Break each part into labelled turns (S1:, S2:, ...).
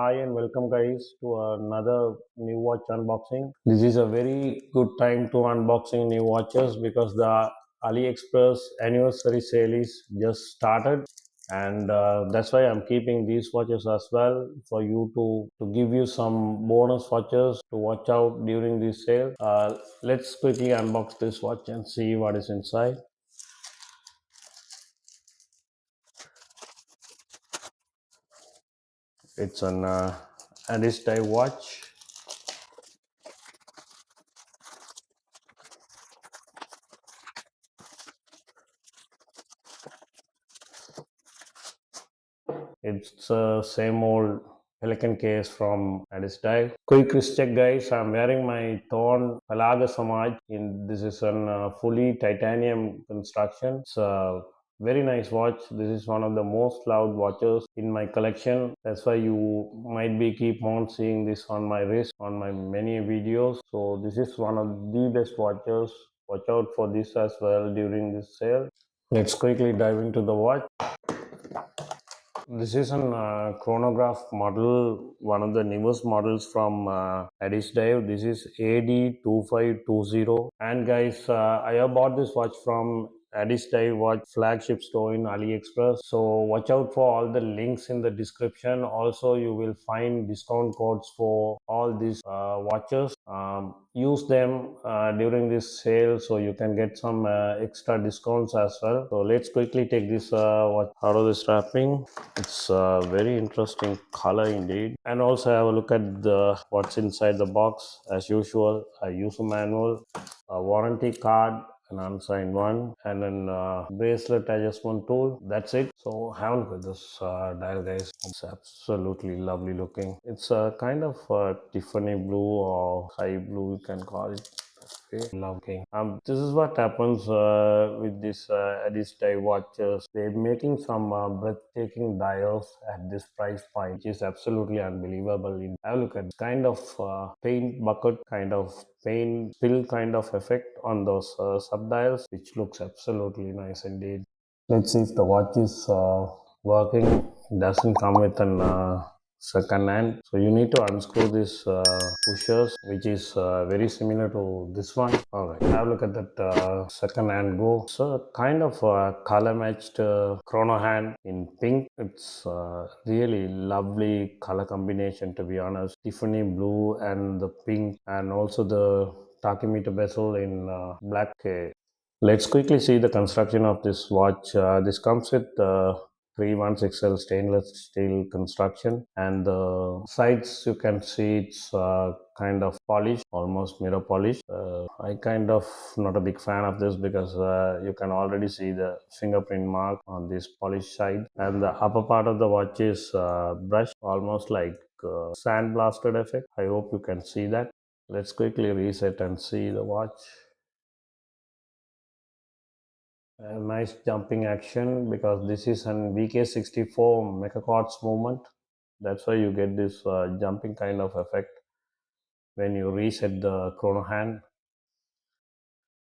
S1: Hi and welcome guys to another new watch unboxing. This is a very good time to unboxing new watches because the AliExpress anniversary sale is just started, and that's why I'm keeping these watches as well for you to give you some bonus watches to watch out during this sale. Let's quickly unbox this watch and see what is inside. It's an ADDIESDIVE watch. It's the same old elegant case from ADDIESDIVE. Quick wrist check, guys. I'm wearing my Torn Palaga Samaj. This is an fully titanium construction. It's a very nice watch. This is one of the most loved watches in my collection. That's why you might be keep on seeing this on my wrist on my many videos. So this is one of the best watches. Watch out for this as well during this sale. Let's quickly dive into the watch. This is an chronograph model, one of the newest models from ADDIESDIVE. This is AD2520. And guys, I have bought this watch from ADDIESDIVE watch flagship store in AliExpress. So watch out for all the links in the description. Also, you will find discount codes for all these watches. Use them during this sale so you can get some extra discounts as well. So let's quickly take this watch out of this wrapping. It's a very interesting color indeed. And also have a look at what's inside the box. As usual, a user manual, a warranty card, an unsigned one, and then bracelet adjustment tool. That's it. So have a look at this dial, guys. It's absolutely lovely looking. It's a kind of Tiffany blue or sky blue, you can call it. Lovely. This is what happens with this ADDIESDIVE watches. They're making some breathtaking dials at this price point, which is absolutely unbelievable. Have a look at kind of paint bucket, kind of paint spill kind of effect on those sub dials, which looks absolutely nice indeed. Let's see if the watch is working. It doesn't come with an second hand, so you need to unscrew this pushers, which is very similar to this one. All right, have a look at that second hand go. So kind of color matched chrono hand in pink. It's really lovely color combination, to be honest. Tiffany blue and the pink, and also the tachymeter bezel in black. Let's quickly see the construction of this watch. This comes with 316L stainless steel construction, and the sides you can see it's kind of polished, almost mirror polished. I kind of not a big fan of this because you can already see the fingerprint mark on this polished side, and the upper part of the watch is brushed, almost like sand blasted effect. I hope you can see that. Let's quickly reset and see the watch. A nice jumping action because this is an VK64 meca-quartz movement. That's why you get this jumping kind of effect when you reset the chrono hand.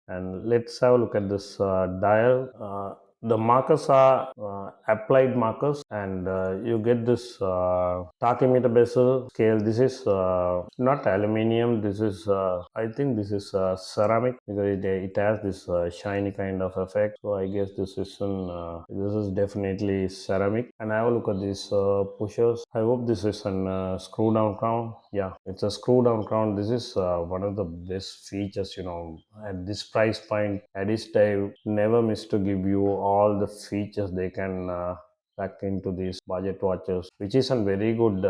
S1: And let's have a look at this dial. The markers are applied markers, and you get this tachymeter bezel scale. This is not aluminium. This is I think this is ceramic because it has this shiny kind of effect. So I guess this is definitely ceramic. And I have a look at these pushers. I hope this is an screw down crown. Yeah, it's a screw down crown. This is one of the best features, at this price point. ADDIESDIVE never miss to give you all the features they can pack into these budget watches, which is a very good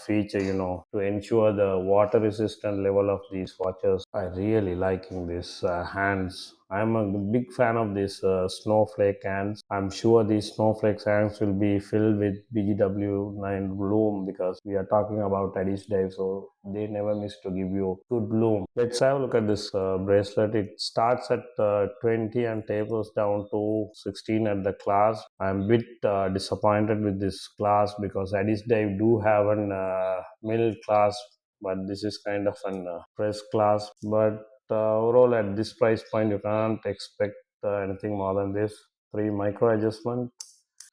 S1: feature, to ensure the water resistant level of these watches. I really liking this hands. I'm a big fan of these snowflake hands. I'm sure these snowflake hands will be filled with BGW9 Lume because we are talking about ADDIESDIVE, so they never miss to give you good Lume. Let's have a look at this bracelet. It starts at 20 and tapers down to 16 at the clasp. I'm a bit disappointed with this clasp because ADDIESDIVE do have an middle clasp, but this is kind of an press clasp. But overall, at this price point, you can't expect anything more than this. 3 micro adjustment.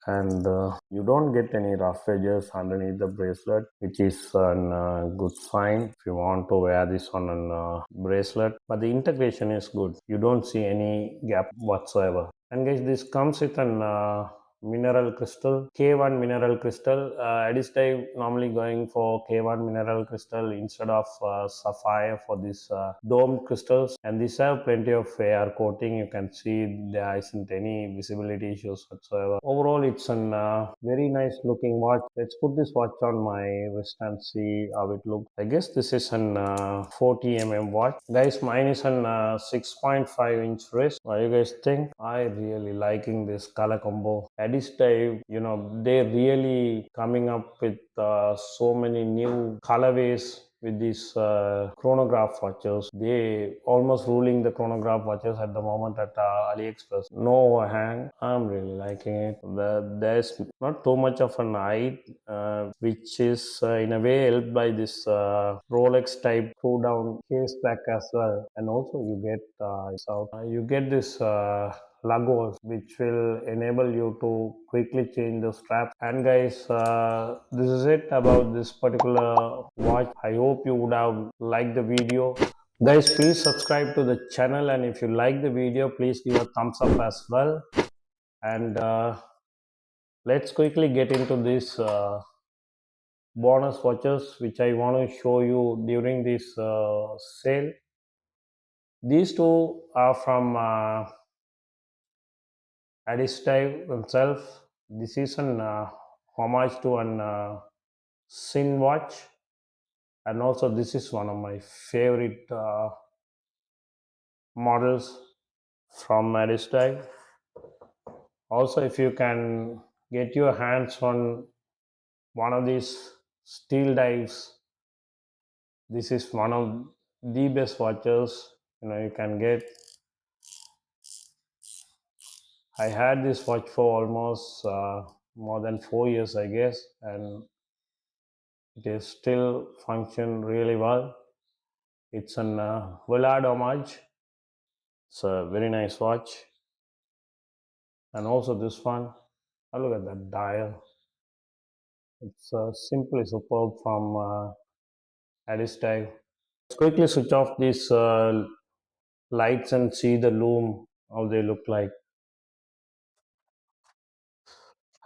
S1: and you don't get any rough edges underneath the bracelet, which is a good sign if you want to wear this on a bracelet. But the integration is good, you don't see any gap whatsoever. And guys, this comes with an mineral crystal, K1 mineral crystal. ADDIESDIVE normally going for K1 mineral crystal instead of Sapphire for this dome crystals, and these have plenty of air coating. You can see there isn't any visibility issues whatsoever. Overall, it's an very nice looking watch. Let's put this watch on my wrist and see how it looks. I guess this is an 40 watch. Guys, mine is an 6.5-inch wrist. What do you guys think? I really liking this color combo. ADDIESDIVE, they're really coming up with so many new colorways with these chronograph watches. They almost ruling the chronograph watches at the moment at AliExpress. No overhang. I'm really liking it. There's not too much of an eye, which is in a way helped by this Rolex type screw down case back as well. And also you get this lugos, which will enable you to quickly change the strap. And guys, this is it about this particular watch. I hope you would have liked the video. Guys, please subscribe to the channel, and if you like the video, please give a thumbs up as well. And let's quickly get into this bonus watches which I want to show you during this sale. These two are from ADDIESDIVE themselves. This is an homage to an Sin watch, and also this is one of my favorite models from ADDIESDIVE. Also, if you can get your hands on one of these steel dives, this is one of the best watches you can get. I had this watch for almost more than 4 years, I guess, and it is still function really well. It's an Willard homage. It's a very nice watch. And also this one, look at that dial. It's simply superb from ADDIESDIVE. Let's quickly switch off these lights and see the Lume, how they look like.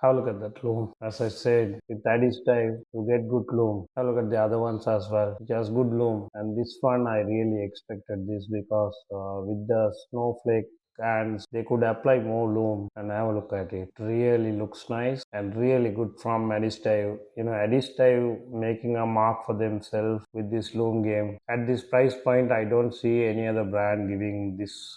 S1: Have a look at that Lume. As I said, with ADDIESDIVE, you get good Lume. Have a look at the other ones as well, which has good Lume. And this one, I really expected this because with the snowflake and they could apply more Lume. And have a look at it. Really looks nice and really good from ADDIESDIVE. ADDIESDIVE making a mark for themselves with this Lume game. At this price point, I don't see any other brand giving this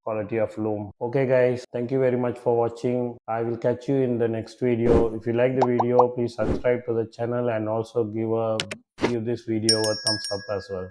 S1: quality of Lume. Okay guys, thank you very much for watching. I will catch you in the next video. If you like the video, please subscribe to the channel and also give this video a thumbs up as well.